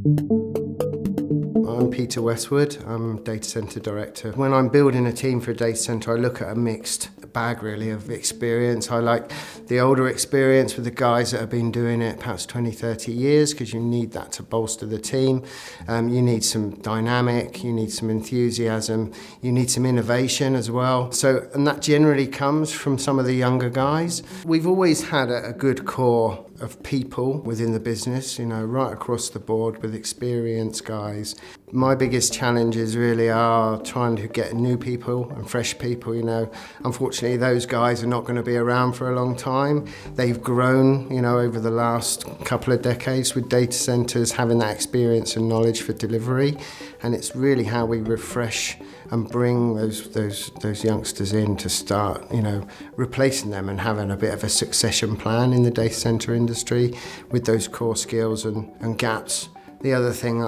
I'm Peter Westwood, I'm Data Centre Director. When I'm building a team for a data centre, I look at a mixed bag really of experience. I like the older experience with the guys that have been doing it perhaps 20, 30 years, because you need that to bolster the team. You need some dynamic, you need some enthusiasm, you need some innovation as well. And that generally comes from some of the younger guys. We've always had a good core of people within the business, right across the board with experienced guys. My biggest challenges really are trying to get new people and fresh people. Unfortunately, those guys are not going to be around for a long time. They've grown, over the last couple of decades with data centres, having that experience and knowledge for delivery. And it's really how we refresh and bring those youngsters in to start, replacing them and having a bit of a succession plan in the data centre industry with those core skills and gaps. The other thing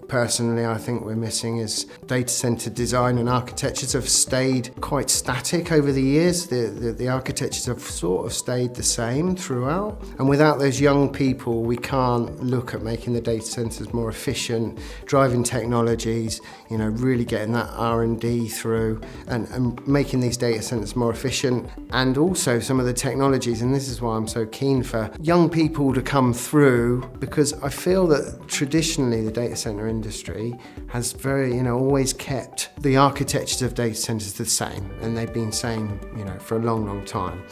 personally I think we're missing is data centre design and architectures have stayed quite static over the years. The architectures have sort of stayed the same throughout, and without those young people we can't look at making the data centres more efficient, driving technologies, really getting that R&D through and making these data centres more efficient, and also some of the technologies. And this is why I'm so keen for young people to come through, because I feel that traditionally the data centre industry has always kept the architectures of data centres the same, and they've been same, for a long, long time.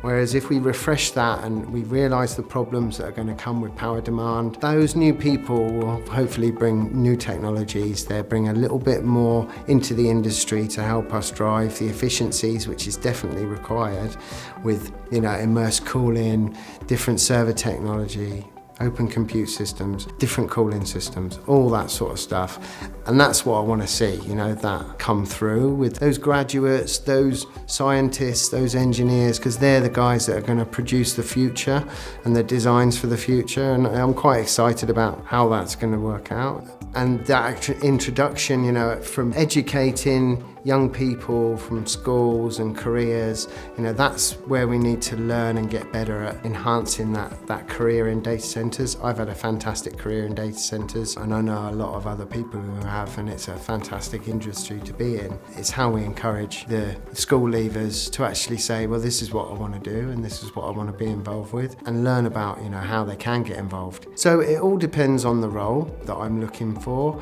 Whereas if we refresh that and we realise the problems that are going to come with power demand, those new people will hopefully bring new technologies. They'll bring a little bit more into the industry to help us drive the efficiencies, which is definitely required with, immersed cooling, different server technology, open compute systems, different cooling systems, all that sort of stuff. And that's what I want to see, that come through with those graduates, those scientists, those engineers, because they're the guys that are going to produce the future and the designs for the future. And I'm quite excited about how that's going to work out. And that introduction, from educating young people from schools and careers, that's where we need to learn and get better at enhancing that career in data centres. I've had a fantastic career in data centres, and I know a lot of other people who have, and it's a fantastic industry to be in. It's how we encourage the school leavers to actually say, well, this is what I want to do and this is what I want to be involved with, and learn about, how they can get involved. So it all depends on the role that I'm looking for.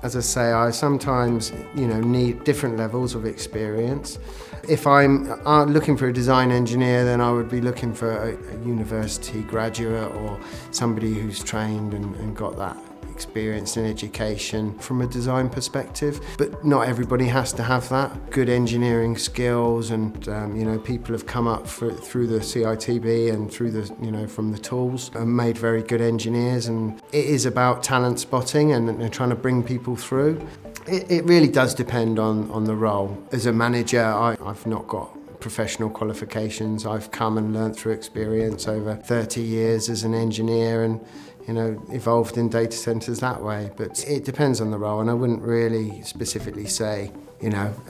As I say, I sometimes, need different levels of experience. If I'm looking for a design engineer, then I would be looking for a university graduate or somebody who's trained and got that experience in education from a design perspective. But not everybody has to have that. Good engineering skills and, people have come up through the CITB and through the, from the tools and made very good engineers. And it is about talent spotting and trying to bring people through. It really does depend on the role. As a manager, I've not got professional qualifications. I've come and learnt through experience over 30 years as an engineer and evolved in data centres that way. But it depends on the role, and I wouldn't really specifically say,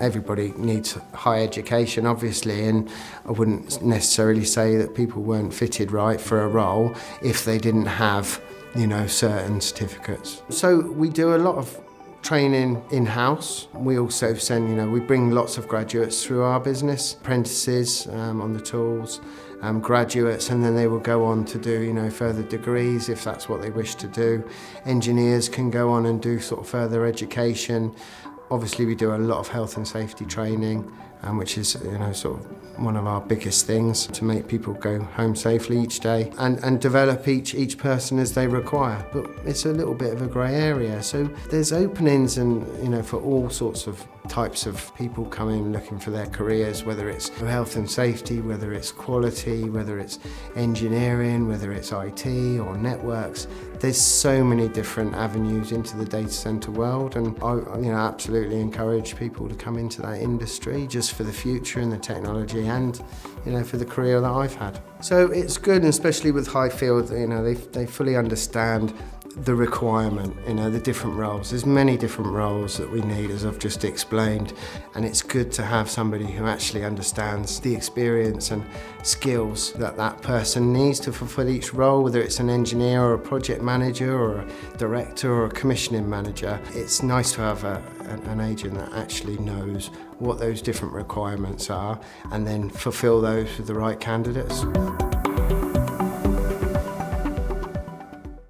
everybody needs high education, obviously, and I wouldn't necessarily say that people weren't fitted right for a role if they didn't have, certain certificates. So we do a lot of training in-house. We also send, we bring lots of graduates through our business, apprentices on the tools, graduates, and then they will go on to do, further degrees if that's what they wish to do. Engineers can go on and do sort of further education. Obviously, we do a lot of health and safety training, which is, sort of one of our biggest things, to make people go home safely each day and develop each person as they require. But it's a little bit of a grey area, so there's openings and, for all sorts of types of people coming looking for their careers, whether it's health and safety, whether it's quality, whether it's engineering, whether it's IT or networks. There's so many different avenues into the data centre world, and I absolutely encourage people to come into that industry just for the future and the technology and for the career that I've had. So it's good, and especially with Highfield, they fully understand the requirement, the different roles. There's many different roles that we need, as I've just explained, and it's good to have somebody who actually understands the experience and skills that that person needs to fulfill each role, whether it's an engineer or a project manager or a director or a commissioning manager. It's nice to have an agent that actually knows what those different requirements are and then fulfill those with the right candidates.